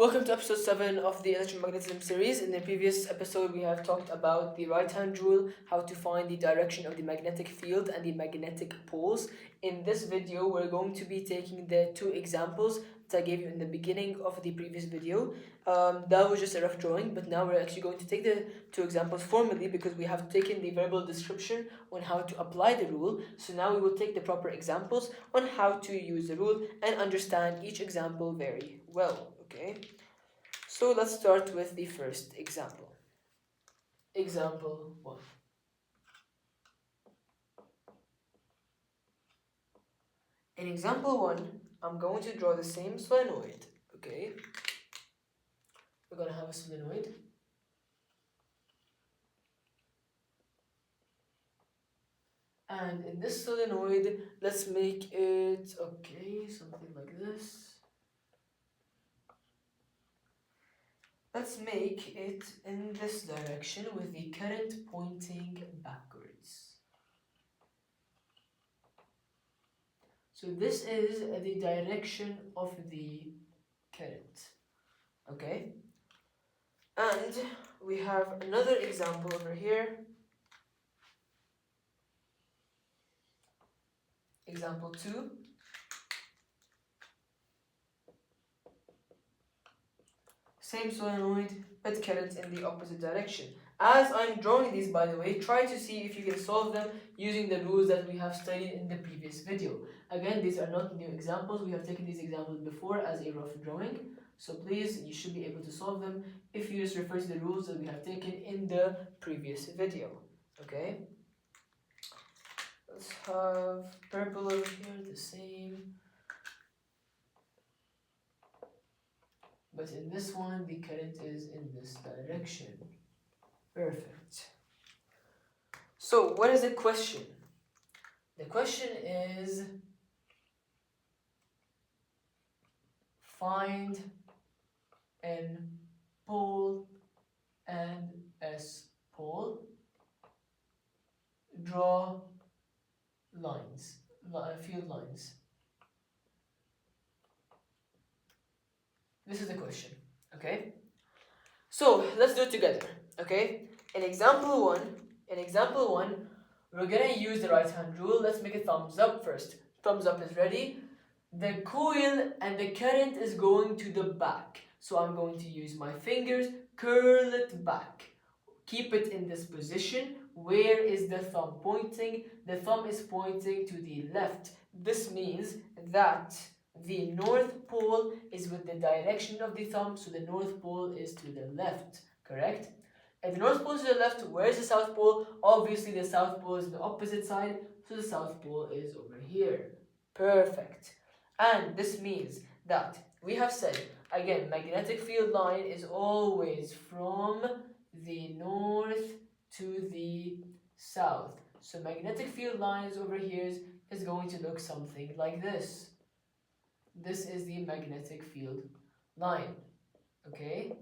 Welcome to episode 7 of the Electromagnetism series. In the previous episode, we have talked about the right-hand rule, how to find the direction of the magnetic field and the magnetic poles. In this video, we're going to be taking the two examples that I gave you in the beginning of the previous video. That was just a rough drawing, but now we're actually going to take the two examples formally because we have taken the verbal description on how to apply the rule. So now we will take the proper examples on how to use the rule and understand each example very well. Okay, so let's start with the first example. Example 1. In example 1, I'm going to draw the same solenoid. Okay, we're going to have a solenoid. And in this solenoid, let's make it, okay, something like this. Let's make it in this direction with the current pointing backwards. So this is the direction of the current. Okay? And we have another example over here. Example 2. Same solenoid, but current in the opposite direction. As I'm drawing these, by the way, try to see if you can solve them using the rules that we have studied in the previous video. Again, these are not new examples. We have taken these examples before as a rough drawing. So please, you should be able to solve them if you just refer to the rules that we have taken in the previous video. Okay? Let's have purple over here, the same. But in this one, the current is in this direction. Perfect. So, what is the question? The question is, find N pole and S pole. Draw lines, field lines. This is the question, okay? So let's do it together, okay? In example one, we're gonna use the right-hand rule. Let's make a thumbs up first. Thumbs up is ready. The coil and the current is going to the back. So I'm going to use my fingers, curl it back. Keep it in this position. Where is the thumb pointing? The thumb is pointing to the left. This means that the North Pole is with the direction of the thumb, so the North Pole is to the left, correct? If the North Pole is to the left, where is the South Pole? Obviously the South Pole is on the opposite side, so the South Pole is over here. Perfect. And this means that we have said, again, magnetic field line is always from the north to the south. So magnetic field lines over here is going to look something like this. This is the magnetic field line, okay?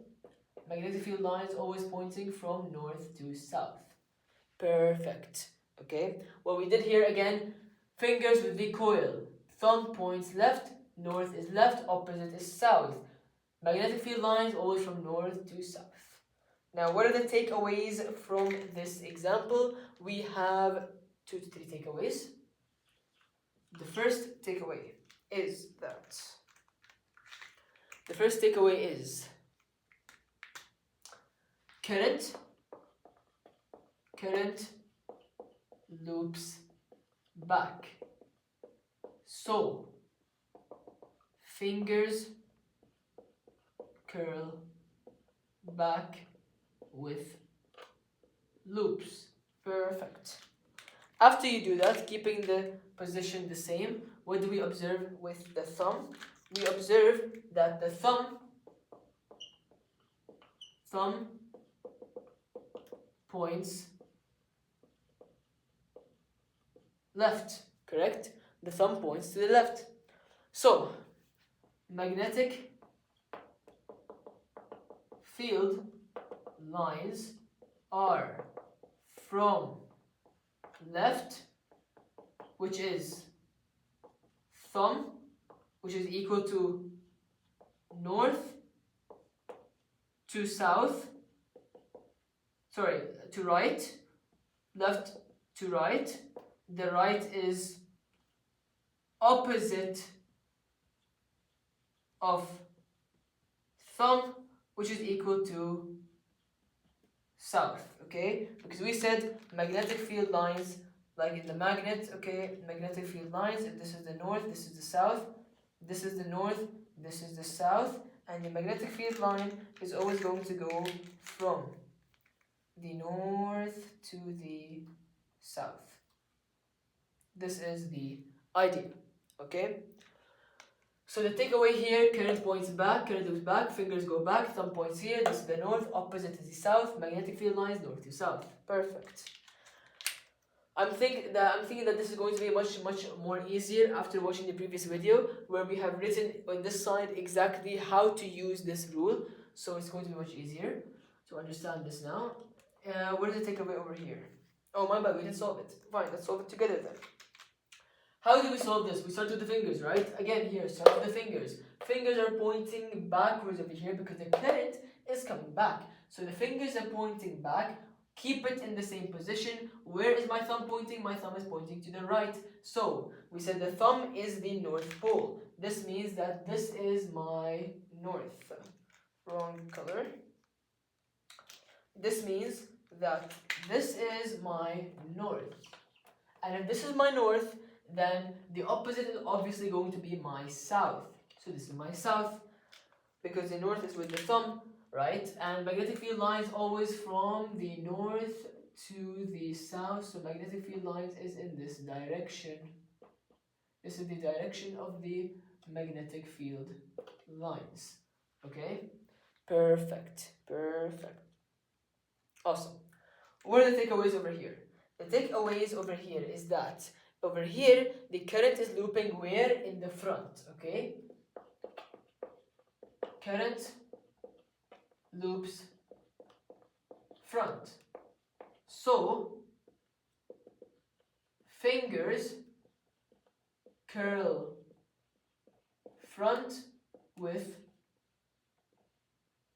Magnetic field line is always pointing from north to south. Perfect, okay? What we did here again, fingers with the coil. Thumb points left, north is left, opposite is south. Magnetic field line is always from north to south. Now, what are the takeaways from this example? We have 2 to 3 takeaways. The first takeaway is that current loops back. So fingers curl back with loops. Perfect. After you do that, keeping the position the same, what do we observe with the thumb? We observe that the thumb points left, correct? The thumb points to the left. So, magnetic field lines are from left, which is thumb, which is equal to north, to south, sorry, to right, left to right. The right is opposite of thumb, which is equal to south, okay? Because we said magnetic field lines, like in the magnet, okay, magnetic field lines, if this is the north, this is the south, this is the north, this is the south, and the magnetic field line is always going to go from the north to the south. This is the idea, okay? So the takeaway here, current points back, current goes back, fingers go back, thumb points here, this is the north, opposite is the south, magnetic field lines north to south. Perfect. I'm thinking that this is going to be much more easier after watching the previous video where we have written on this side exactly how to use this rule. So it's going to be much easier to understand this now. Where does it take away over here? Oh my bad, we didn't solve it. Fine, let's solve it together then. How do we solve this? We start with the fingers, right? Again here, start with the fingers. Fingers are pointing backwards over here because the current is coming back. So the fingers are pointing back. Keep it in the same position. Where is my thumb pointing? My thumb is pointing to the right. So we said the thumb is the North Pole. This means that this is my north. Wrong color. This means that this is my north. And if this is my north, then the opposite is obviously going to be my south. So this is my south, because the north is with the thumb, right? And magnetic field lines always from the north to the south. So magnetic field lines is in this direction. This is the direction of the magnetic field lines. Okay? Perfect. Perfect. Awesome. What are the takeaways over here? The takeaways over here is that over here the current is looping where? In the front, okay? Current loops front. So fingers curl front with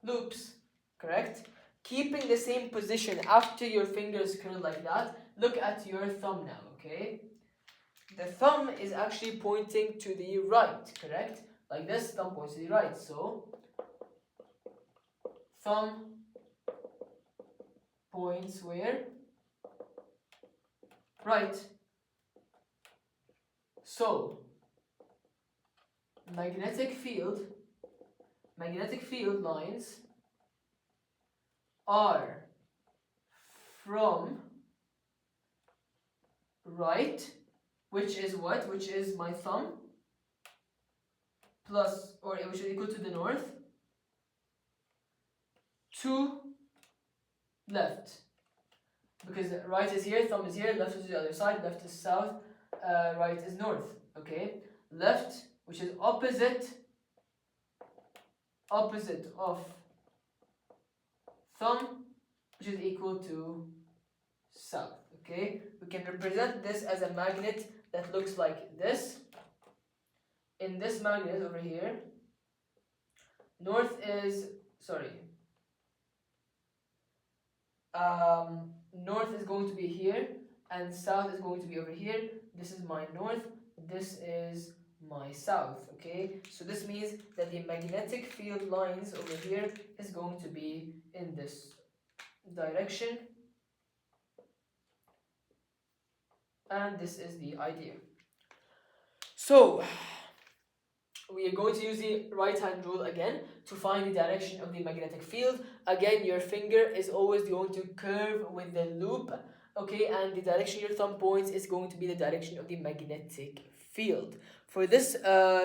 loops, correct? Keeping the same position after your fingers curl like that. Look at your thumb now, okay? The thumb is actually pointing to the right, correct? Like this, thumb points to the right. So thumb points where? Right. So magnetic field lines are from right, which is what? Which is my thumb, plus, or which is equal to the north, to left. Because right is here, thumb is here, left is the other side, left is south, right is north, okay? Left, which is opposite of thumb, which is equal to south, okay? We can represent this as a magnet that looks like this. In this magnet over here, north is going to be here and south is going to be over here. This is my north, this is my south, okay? So this means that the magnetic field lines over here is going to be in this direction, and this is the idea. So we are going to use the right hand rule again to find the direction of the magnetic field. Again, your finger is always going to curve with the loop, okay, and the direction your thumb points is going to be the direction of the magnetic field. For this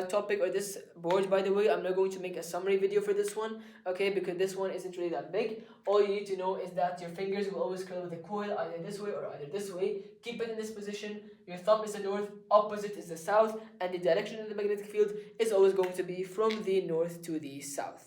topic or this board, by the way, I'm not going to make a summary video for this one, okay, because this one isn't really that big. All you need to know is that your fingers will always curl with the coil either this way or either this way. Keep it in this position. Your thumb is the north, opposite is the south, and the direction of the magnetic field is always going to be from the north to the south.